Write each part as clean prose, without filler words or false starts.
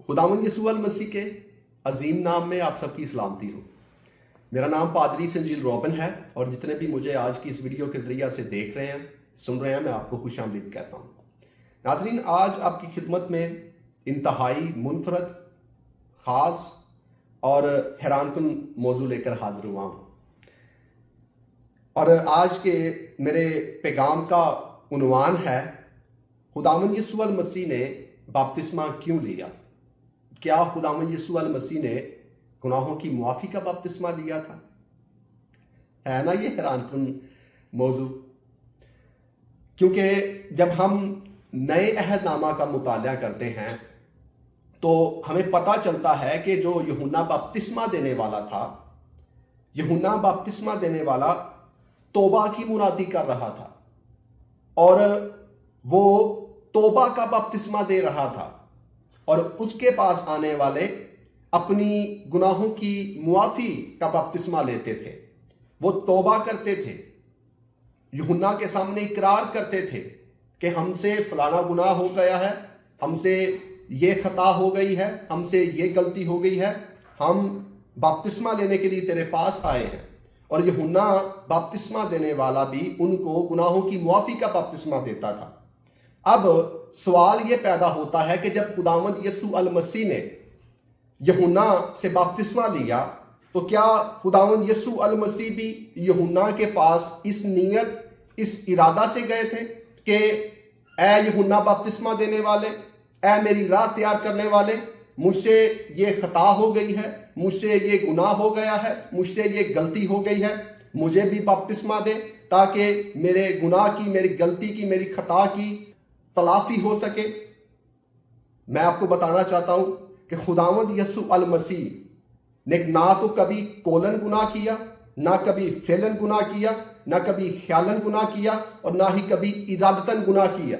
खुदावंद यीशु मसीह के अजीम नाम में आप सबकी सलामती हो। मेरा नाम पादरी संजील रॉबिन है और जितने भी मुझे आज की इस वीडियो के जरिए से देख रहे हैं, सुन रहे हैं, मैं आपको खुशामदीद कहता हूँ। नाज़रीन, आज आपकी खिदमत में इंतहाई मुनफरद, ख़ास और हैरानकुन मौजू लेकर हाजिर हुआ हूँ। और आज के मेरे पैगाम का उन्वान है, खुदावंद यीशु मसीह ने बपतिस्मा क्यों लिया? क्या खुदावंद यीशु मसीह ने गुनाहों की मुआफ़ी का बपतिस्मा लिया था? है ना ये हैरानकुन मौजू। क्योंकि जब हम नए अहदनामा का मुताला करते हैं तो हमें पता चलता है कि जो यूहन्ना बपतिस्मा देने वाला था, यूहन्ना बपतिस्मा देने वाला तौबा की मुनादी कर रहा था और वो तौबा का बपतिस्मा दे रहा था और उसके पास आने वाले अपनी गुनाहों की मुआफ़ी का बपतिस्मा लेते थे। वो तौबा करते थे, यूहन्ना के सामने इकरार करते थे कि हमसे फलाना गुनाह हो गया है, हमसे ये खता हो गई है, हमसे ये गलती हो गई है, हम बपतिस्मा लेने के लिए तेरे पास आए हैं। और यूहन्ना बपतिस्मा देने वाला भी उनको गुनाहों की मुआफ़ी का बपतिस्मा देता था। अब सवाल ये पैदा होता है कि जब खुदावंद यीशु मसीह ने यूहन्ना से बपतिस्मा लिया तो क्या खुदावंद यीशु मसीह भी यूहन्ना के पास इस नीयत, इस इरादा से गए थे कि ऐ यूहन्ना बपतिस्मा देने वाले, ऐ मेरी राह तैयार करने वाले, मुझसे ये खता हो गई है, मुझसे ये गुनाह हो गया है, मुझसे ये गलती हो गई है, मुझे भी बपतिस्मा दे ताकि मेरे गुनाह की, मेरी गलती की, मेरी खता की तलाफी हो सके? मैं आपको बताना चाहता हूं कि खुदावंद यीशु मसीह ने ना तो कभी कोलन गुनाह किया, ना कभी फेलन गुनाह किया, ना कभी ख्यालन गुनाह किया और ना ही कभी इरादतन गुनाह किया।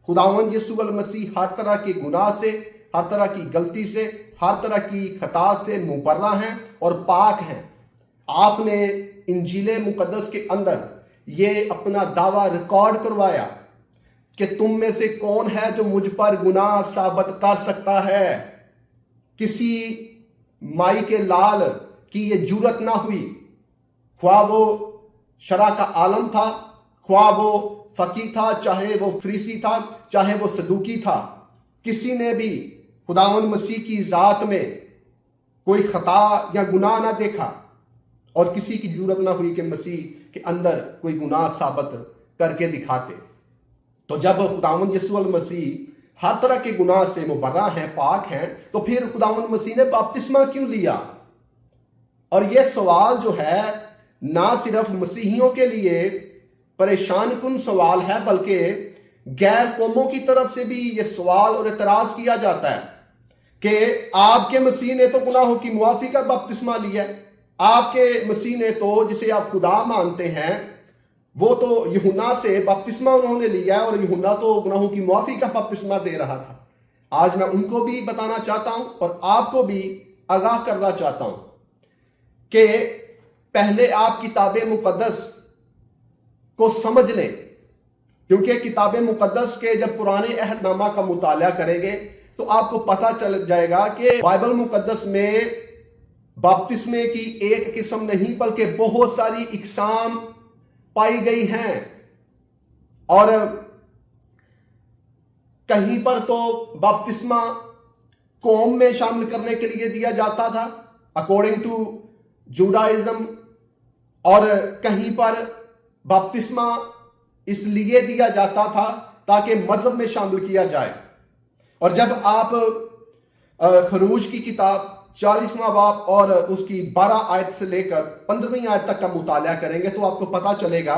खुदावंद यीशु मसीह हर तरह के गुनाह से, हर तरह की गलती से, हर तरह की खता से मुबर्रा हैं और पाक हैं। आपने इंजील मुकद्दस के अंदर ये अपना दावा रिकॉर्ड करवाया कि तुम में से कौन है जो मुझ पर गुनाह साबित कर सकता है। किसी माई के लाल की ये जुरत ना हुई, ख्वाह वो शरा का आलम था, ख्वाह वो फकी था, चाहे वो फरीसी था, चाहे वो सदूकी था, किसी ने भी खुदावंद मसीह की ज़ात में कोई खता या गुनाह ना देखा और किसी की जुरत ना हुई कि मसीह के अंदर कोई गुनाह साबित करके दिखाते। तो जब खुदावंद यीशु मसीह हर तरह के गुनाह से मुबर्रा हैं, पाक हैं, तो फिर खुदावंद मसीह ने बपतिस्मा क्यों लिया? और यह सवाल जो है ना सिर्फ मसीहियों के लिए परेशान कुन सवाल है, बल्कि गैर कौमों की तरफ से भी यह सवाल और एतराज किया जाता है कि आपके मसीह ने तो गुनाहों की मुआफ़ी का बपतिस्मा लिया, आपके मसीह ने तो, जिसे आप खुदा मानते हैं, वो तो यूहन्ना से बपतिस्मा उन्होंने लिया और यूहन्ना तो गुनाहों की मुआफ़ी का बपतिस्मा दे रहा था। आज मैं उनको भी बताना चाहता हूं और आपको भी आगाह करना चाहता हूं कि पहले आप किताब मुकद्दस को समझ लें, क्योंकि किताब मुकद्दस के जब पुराने अहदनामा का मुताला करेंगे तो आपको पता चल जाएगा कि बाइबल मुकद्दस में बपतिस्मे की एक किस्म नहीं बल्कि बहुत सारी इकसाम पाई गई हैं। और कहीं पर तो बपतिस्मा कौम में शामिल करने के लिए दिया जाता था अकॉर्डिंग टू जुडाइज्म, और कहीं पर बपतिस्मा इसलिए दिया जाता था ताकि मजहब में शामिल किया जाए। और जब आप खरूज की किताब 40वां बाब और उसकी 12 आयत से लेकर 15वीं आयत तक का मुताला करेंगे तो आपको पता चलेगा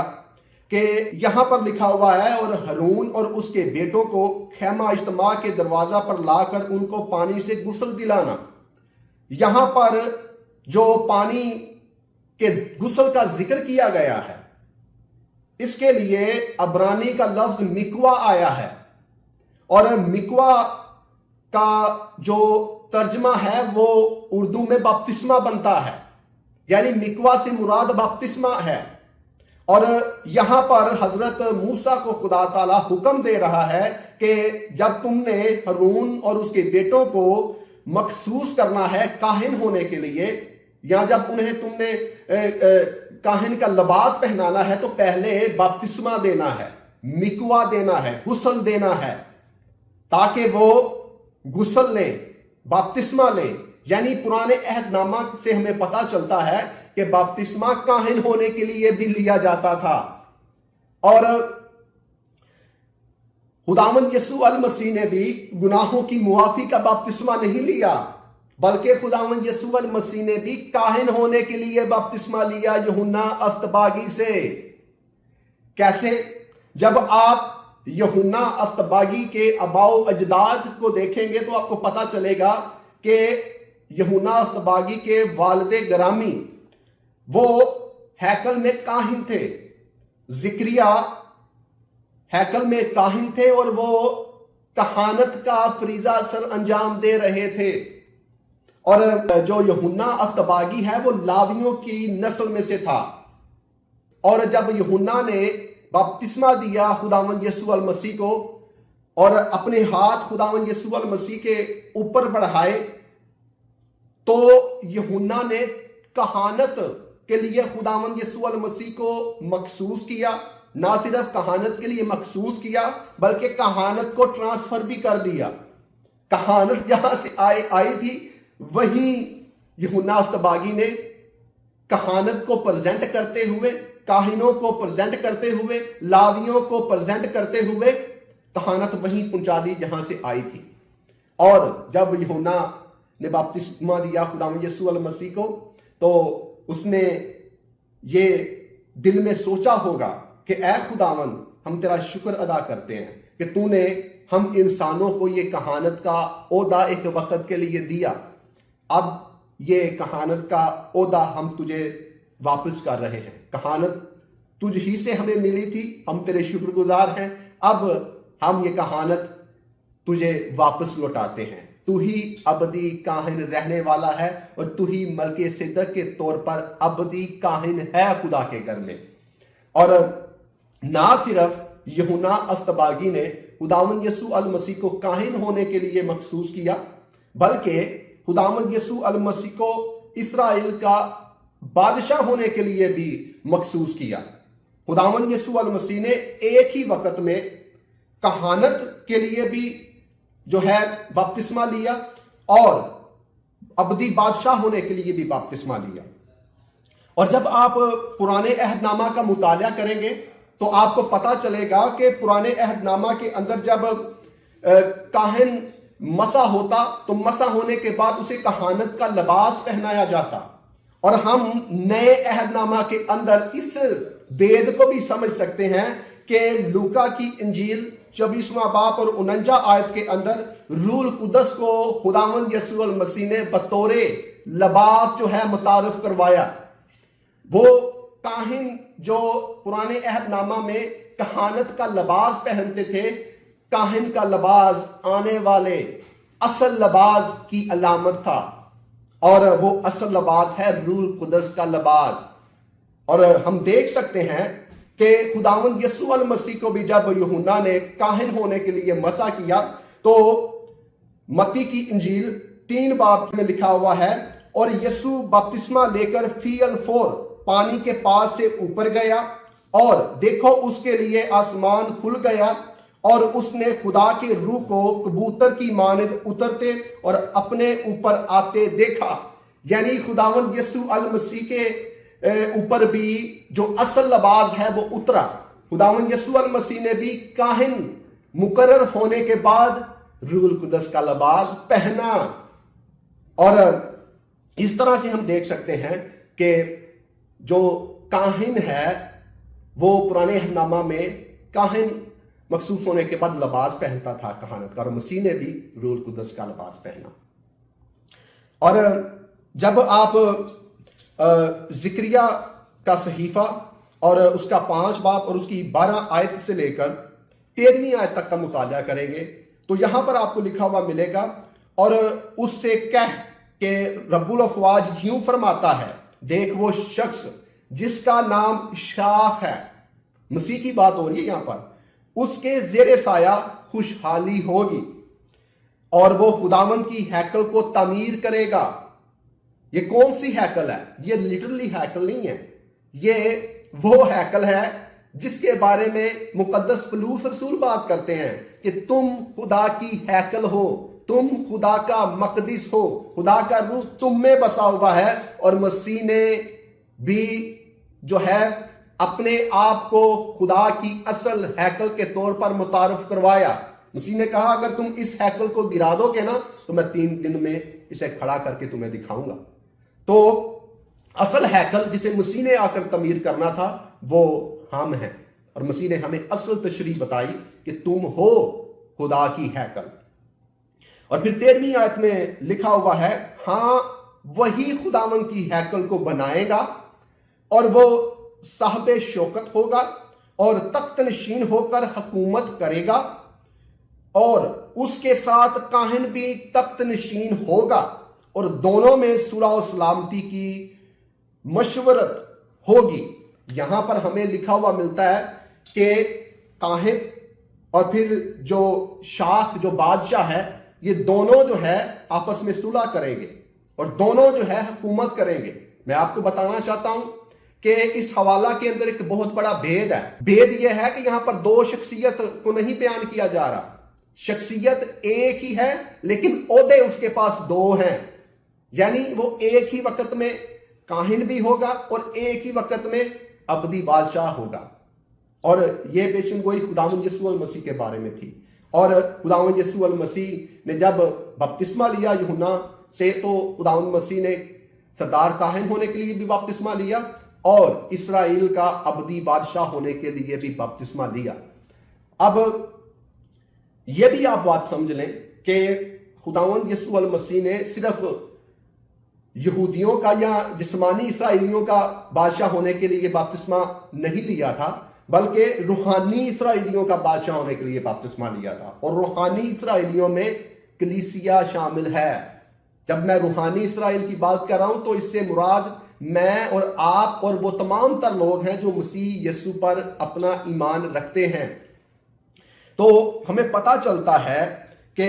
कि यहां पर लिखा हुआ है, और हारून और उसके बेटों को खैमा इज्तिमा के दरवाजा पर लाकर उनको पानी से गुस्ल दिलाना। यहां पर जो पानी के गुस्ल का जिक्र किया गया है, इसके लिए अब्रानी का लफ्ज मिकवा आया है और मिकवा का जो तर्जमा है वो उर्दू में बपतिस्मा बनता है, यानी मिकवा से मुराद बपतिस्मा है। और यहां पर हजरत मूसा को खुदा ताला हुक्म दे रहा है कि जब तुमने हरून और उसके बेटों को मखसूस करना है काहिन होने के लिए, या जब उन्हें तुमने काहिन का लिबास पहनाना है, तो पहले बपतिस्मा देना है, मिकवा देना है, गुस्ल देना है, ताकि वो गुस्ल लें, बपतिस्मा लें। यानी पुराने अहदनामा से हमें पता चलता है कि बपतिस्मा काहिन होने के लिए भी लिया जाता था। और खुदावंद यीशु अल मसीह ने भी गुनाहों की मुआफी का बपतिस्मा नहीं लिया, बल्कि खुदावंद यीशु अल मसीह ने भी काहिन होने के लिए बपतिस्मा लिया यूहन्ना अफ्तबागी से। कैसे? जब आप यूहन्ना अफ्तबागी के अबाओ अजदाद को देखेंगे तो आपको पता चलेगा कि यूहन्ना अफ्तबागी के वालिदे गरामी वो हैकल में काहिन थे, जिक्रिया हैकल में काहिन थे और वो कहानत का फरीजा सर अंजाम दे रहे थे। और जो यूहन्ना अफ्तबागी है वो लावियों की नस्ल में से था। और जब यूहन्ना ने बपतिस्मा दिया खुदावंद यीशु अल मसीह को और अपने हाथ खुदावंद यीशु अल मसीह के ऊपर बढ़ाए, तो यूहन्ना ने कहानत के लिए खुदावंद यीशु अल मसीह को मखसूस किया। ना सिर्फ कहानत के लिए मखसूस किया, बल्कि कहानत को ट्रांसफर भी कर दिया। कहानत जहां से आई थी, वहीं यूहन्ना अफ्तबागी ने कहानत को प्रेजेंट करते हुए, काहिनों को प्रेजेंट करते हुए, लावियों को प्रेजेंट करते हुए कहानत वहीं पहुंचा दी जहां से आई थी। और जब यूहन्ना ने बपतिस्मा दिया खुदावंद यीशु अल मसीह को, तो उसने ये दिल में सोचा होगा कि ऐ खुदावंद, हम तेरा शुक्र अदा करते हैं कि तूने हम इंसानों को ये कहानत का ओहदा एक वक्त के लिए दिया। अब ये कहानत का ओहदा हम तुझे वापस कर रहे हैं। कहानत तुझ ही से हमें मिली थी, हम तेरे शुक्रगुजार हैं। अब हम ये कहानत तुझे वापस लौटाते हैं। तू ही अबदी काहिन रहने वाला है और तू ही मलके सिद्दक के तौर पर अबदी काहिन है खुदा के घर में। और ना सिर्फ यूहन्ना अफ्तबागी ने खुदावंद यीशु अल मसीह को काहिन होने के लिए मखसूस किया, बल्कि खुदावंद यीशु अल मसीह को इस्राएल का बादशाह होने के लिए भी मखसूस किया। खुदावंद यीशु अल मसीह ने एक ही वक्त में कहानत के लिए भी जो है बपतिस्मा लिया और अबदी बादशाह होने के लिए भी बपतिस्मा लिया। और जब आप पुराने अहदनामा का मुताला करेंगे तो आपको पता चलेगा कि पुराने अहदनामा के अंदर जब काहिन मसा होता, तो मसा होने के बाद उसे कहानत का लिबास पहनाया जाता। और हम नए अहदनामा के अंदर इस भेद को भी समझ सकते हैं कि लूका की इंजील 24वां बाब और 49 आयत के अंदर रूल कुदस को खुदावंद यीशु अल मसीह ने बतौरे लिबास जो है मुतारफ करवाया। वो काहिन जो पुराने अहदनामा में कहानत का लिबास पहनते थे, काहिन का लिबास आने वाले असल लिबास की अलामत था, और वो असल लिबास है रूल कुदस का लिबास। और हम देख सकते हैं कि खुदावंद यीशु अल मसीह को भी जब यूहन्ना ने काहिन होने के लिए मसा किया, तो मत्ती की इंजील 3 बाब में लिखा हुआ है, और यीशु बपतिस्मा लेकर फील फोर पानी के पास से ऊपर गया, और देखो उसके लिए आसमान खुल गया, और उसने खुदा के रूह को कबूतर की मानद उतरते और अपने ऊपर आते देखा। यानी खुदावंद यीशु अल मसीह के ऊपर भी जो असल लिबास है वो उतरा। खुदावंद यीशु अल मसीह ने भी काहिन मुकर्रर होने के बाद रूल कुदस का लिबास पहना। और इस तरह से हम देख सकते हैं कि जो काहिन है वो पुराने अहदनामा में काहिन मखसूस होने के बाद लिबास पहनता था कहानत का, और मसीह ने भी रूल कुदस का लिबास पहना। और जब आप जिक्रिया का सहीफा और उसका 5 बाब और उसकी 12 आयत से लेकर 13वीं आयत तक का मुताला करेंगे, तो यहां पर आपको लिखा हुआ मिलेगा, और उससे कह के रब्बुल अफवाज यूं फरमाता है, देख वो शख्स जिसका नाम इशराक है, मसीह की बात हो रही है यहां पर, उसके जेर साया खुशहाली होगी और वो खुदावंद की हैकल को तामीर करेगा। ये कौन सी हैकल है? ये लिटरली हैकल नहीं है, ये वो हैकल है जिसके बारे में मुकद्दस पौलुस रसूल बात करते हैं कि तुम खुदा की हैकल हो, तुम खुदा का मकदस हो, खुदा का रूह तुम में बसा हुआ है। और मसीह ने भी जो है अपने आप को खुदा की असल हैकल के तौर पर मुतारफ करवाया। मसीह ने कहा अगर तुम इस हैकल को गिरा दोगे ना तो मैं 3 दिन में इसे खड़ा करके तुम्हें दिखाऊंगा। तो असल हैकल जिसे मसीह ने आकर तमीर करना था वो हम हैं, और मसीह ने हमें असल तशरीह बताई कि तुम हो खुदा की हैकल। और फिर 13वीं आयत में लिखा हुआ है, हां वही खुदावन की हैकल को बनाएगा और वो साहब शौकत होगा और तख्त नशीन होकर हुकूमत करेगा, और उसके साथ काहिन भी तख्त नशीन होगा और दोनों में सुलह और सलामती की मशवरत होगी। यहां पर हमें लिखा हुआ मिलता है कि काहिन और फिर जो शाख जो बादशाह है, ये दोनों जो है आपस में सुलह करेंगे और दोनों जो है हुकूमत करेंगे। मैं आपको बताना चाहता हूं कि इस हवाला के अंदर एक बहुत बड़ा भेद है। भेद यह है कि यहां पर 2 शख्सियत को नहीं बयान किया जा रहा, शख्सियत एक ही है लेकिन ओहदे उसके पास 2 हैं। यानी वो एक ही वक्त में काहिन भी होगा और एक ही वक्त में अबदी बादशाह होगा। और यह पेशनगोई खुदावंद यीशु अल मसीह के बारे में थी। और खुदावंद यीशु अल मसीह ने जब बपतिस्मा लिया यूहन्ना से, तो खुदावंद मसीह ने सरदार काहिन होने के लिए भी बपतिस्मा लिया और इस्राएल का अबदी बादशाह होने के लिए भी बपतिस्मा लिया। अब यह भी आप बात समझ लें कि खुदावंद यीशु अल मसीह ने सिर्फ यहूदियों का या जिस्मानी इसराइलियों का बादशाह होने के लिए बपतिस्मा नहीं लिया था, बल्कि रूहानी इसराइलियों का बादशाह होने के लिए बपतिस्मा लिया था। और रूहानी इसराइलियों में कलीसिया शामिल है। जब मैं रूहानी इसराइल की बात कर रहा हूं तो इससे मुराद मैं और आप और वो तमाम तर लोग हैं जो मसीह यीशु पर अपना ईमान रखते हैं। तो हमें पता चलता है कि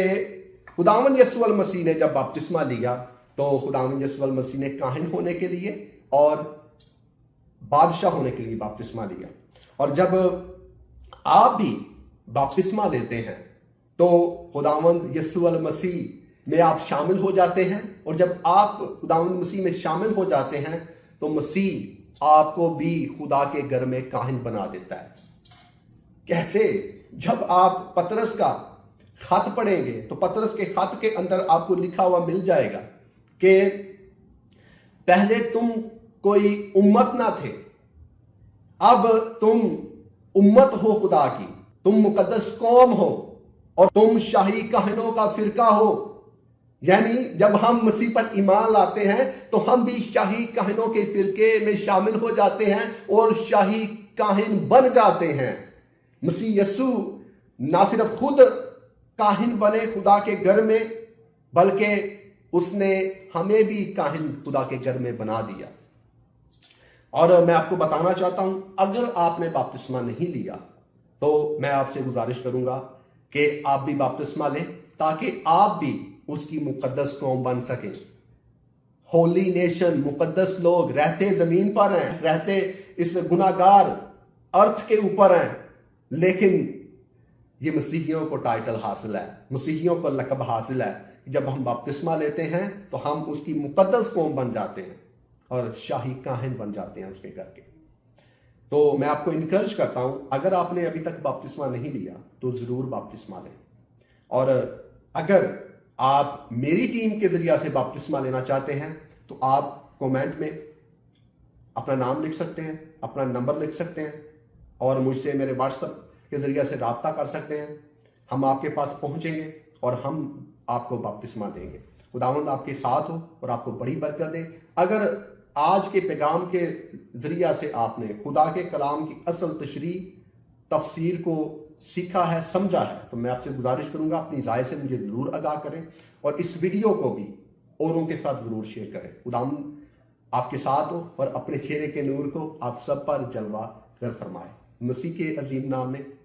खुदावंद यीशु अल मसीह ने जब बपतिस्मा लिया तो खुदावंद यीशु अल मसीह ने काहिन होने के लिए और बादशाह होने के लिए बपतिस्मा लिया। और जब आप भी बपतिस्मा लेते हैं तो खुदावंद यीशु अल मसीह में आप शामिल हो जाते हैं। और जब आप खुदावंद मसीह में शामिल हो जाते हैं तो मसीह आपको भी खुदा के घर में काहिन बना देता है। कैसे? जब आप पतरस का खत पढ़ेंगे तो पतरस के खत के अंदर आपको लिखा हुआ मिल जाएगा कि पहले तुम कोई उम्मत ना थे, अब तुम उम्मत हो खुदा की, तुम मुकद्दस कौम हो और तुम शाही काहिनों का फिरका हो। यानी जब हम मसीह पर ईमान लाते हैं तो हम भी शाही काहिनों के फिरके में शामिल हो जाते हैं और शाही काहिन बन जाते हैं। मसीह यीशु ना सिर्फ खुद काहिन बने खुदा के घर में, बल्कि उसने हमें भी काहिन खुदा के घर में बना दिया। और मैं आपको बताना चाहता हूं, अगर आपने बपतिस्मा नहीं लिया तो मैं आपसे गुजारिश करूंगा कि आप भी बपतिस्मा लें ताकि आप भी उसकी मुकद्दस कौम बन सकें। होली नेशन, मुकद्दस लोग रहते जमीन पर हैं, रहते इस गुनाहगार अर्थ के ऊपर हैं, लेकिन ये मसीहियों को टाइटल हासिल है, मसीहियों को लक़ब हासिल है। जब हम बपतिस्मा लेते हैं तो हम उसकी मुकद्दस कौम बन जाते हैं और शाही काहिन बन जाते हैं उसके घर के। तो मैं आपको इनकरेज करता हूं, अगर आपने अभी तक बपतिस्मा नहीं लिया तो जरूर बपतिस्मा लें। और अगर आप मेरी टीम के जरिए से बपतिस्मा लेना चाहते हैं तो आप कमेंट में अपना नाम लिख सकते हैं, अपना नंबर लिख सकते हैं और मुझसे मेरे व्हाट्सएप के जरिए से राब्ता कर सकते हैं। हम आपके पास पहुंचेंगे और हम आपको बपतिस्मा देंगे। खुदावंद आपके साथ हो और आपको बड़ी बरकत दे। अगर आज के पैगाम के जरिए से आपने खुदा के कलाम की असल तशरीह तफसीर को सीखा है, समझा है, तो मैं आपसे गुजारिश करूंगा अपनी राय से मुझे जरूर आगाह करें और इस वीडियो को भी औरों के साथ जरूर शेयर करें। खुदावंद आपके साथ हो और अपने चेहरे के नूर को आप सब पर जलवा कर फरमाए। मसीह के अजीम नाम में